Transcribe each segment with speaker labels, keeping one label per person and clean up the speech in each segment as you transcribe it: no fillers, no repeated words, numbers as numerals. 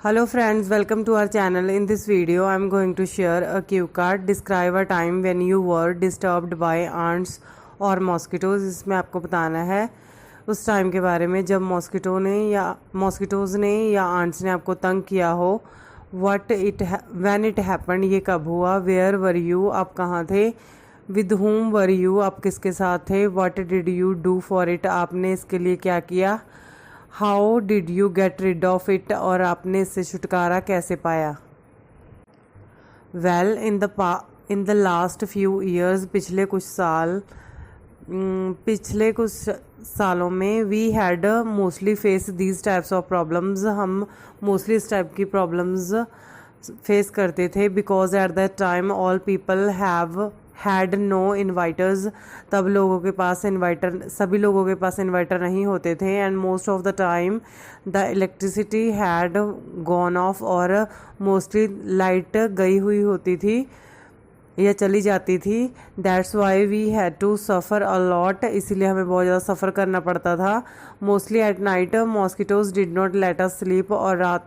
Speaker 1: Hello friends, welcome to our channel. In this video, I am going to share a cue card. Describe a time when you were disturbed by ants or mosquitoes. इसमें आपको बताना है उस time के बारे में जब mosquitoes ने या आंट्स ने आपको तंग किया हो. व्हेन इट हैपेंड, ये कब हुआ. वेयर वर यू, आप कहाँ थे. विद हुम वर यू, आप किसके साथ थे. What did you do for it, आपने इसके लिए क्या किया. How did you get rid of it, और आपने इससे छुटकारा कैसे पाया. Well, in the last few years, पिछले कुछ सालों में we had mostly face these types of problems, हम मोस्टली इस टाइप की प्रॉब्लम्स फेस करते थे. Because at that time all people had no inverters, तब सभी लोगों के पास इन्वाइटर नहीं होते थे. And most of the time the electricity had gone off, और मोस्टली लाइट गई हुई होती थी या चली जाती थी. That's why we had to suffer a lot, इसीलिए हमें बहुत ज़्यादा सफ़र करना पड़ता था. Mostly at night mosquitoes did not let us sleep, और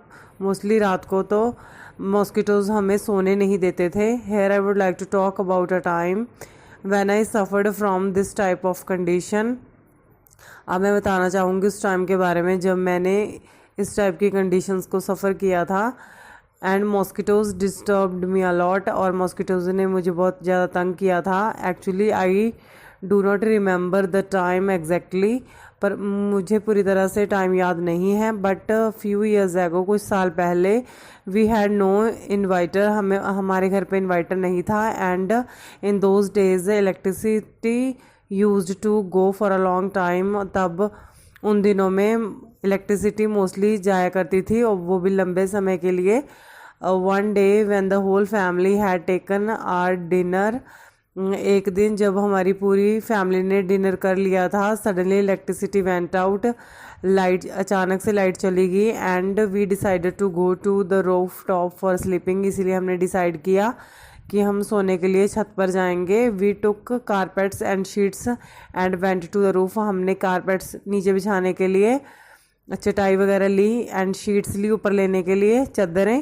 Speaker 1: मोस्टली रात को तो मॉस्किटोज़ हमें सोने नहीं देते थे. Here I would like to talk about a time when I suffered from this type of condition. अब मैं बताना चाहूँगी उस टाइम के बारे में जब मैंने इस टाइप की कंडीशंस को सफ़र किया था. And mosquitoes disturbed me a lot, और मॉस्किटोज़ ने मुझे बहुत ज़्यादा तंग किया था. Actually I do not remember the time exactly, पर मुझे पूरी तरह से टाइम याद नहीं है. बट फ्यू ईयर्स एगो, कुछ साल पहले, वी हैड नो इन्वाइटर, हमारे घर पे इन्वाइटर नहीं था. And in those days electricity used to go for a long time, तब उन दिनों में इलेक्ट्रिसिटी मोस्टली जाया करती थी, और वो भी लंबे समय के लिए. One day when the whole family had taken our dinner, एक दिन जब हमारी पूरी फैमिली ने डिनर कर लिया था, सडनली इलेक्ट्रिसिटी वेंट आउट, अचानक से लाइट चली गई. And we decided to go to the roof top for sleeping, इसीलिए हमने डिसाइड किया कि हम सोने के लिए छत पर जाएंगे. We took carpets and sheets and went to the roof, हमने कारपेट्स नीचे बिछाने के लिए चटाई वगैरह ली, एंड शीट्स ली ऊपर लेने के लिए, चादरें,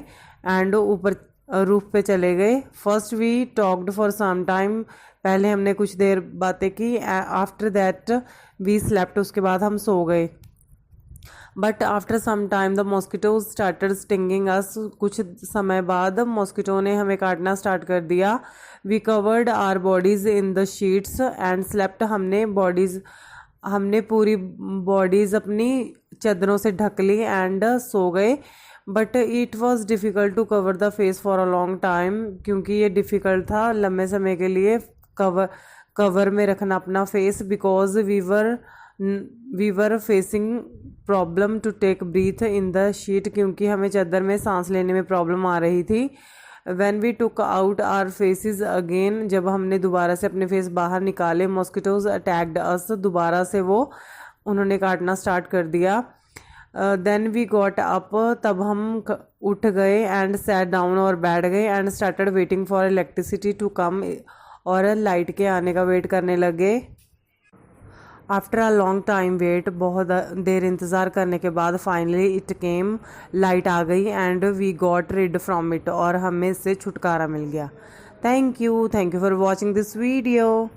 Speaker 1: एंड ऊपर रूफ पे चले गए. First we talked for some time, पहले हमने कुछ देर बातें की. आफ्टर दैट वी स्लेप्ट, उसके बाद हम सो गए. But after some time the mosquitoes started stinging us, कुछ समय बाद मॉस्किटो ने हमें काटना स्टार्ट कर दिया. We covered our bodies in the sheets and slept, हमने पूरी बॉडीज अपनी चादरों से ढक ली एंड सो गए. But it was difficult to cover the face for a long time, क्योंकि ये डिफ़िकल्ट था लंबे समय के लिए कवर में रखना अपना face. Because we were facing problem to take breath in the sheet, क्योंकि हमें चादर में सांस लेने में प्रॉब्लम आ रही थी. When we took out our faces again, जब हमने दोबारा से अपने फेस बाहर निकाले, मॉस्किटोज अटैक्ड अस, दोबारा से उन्होंने काटना स्टार्ट कर दिया. देन वी गॉट अप, तब हम उठ गए. एंड सैट डाउन, और बैठ गए. And started waiting for electricity to come, और लाइट के आने का वेट करने लगे. After a long time wait, बहुत देर इंतज़ार करने के बाद फाइनली इट केम, लाइट आ गई. And we got rid from it, और हमें इससे छुटकारा मिल गया. Thank you for watching this video.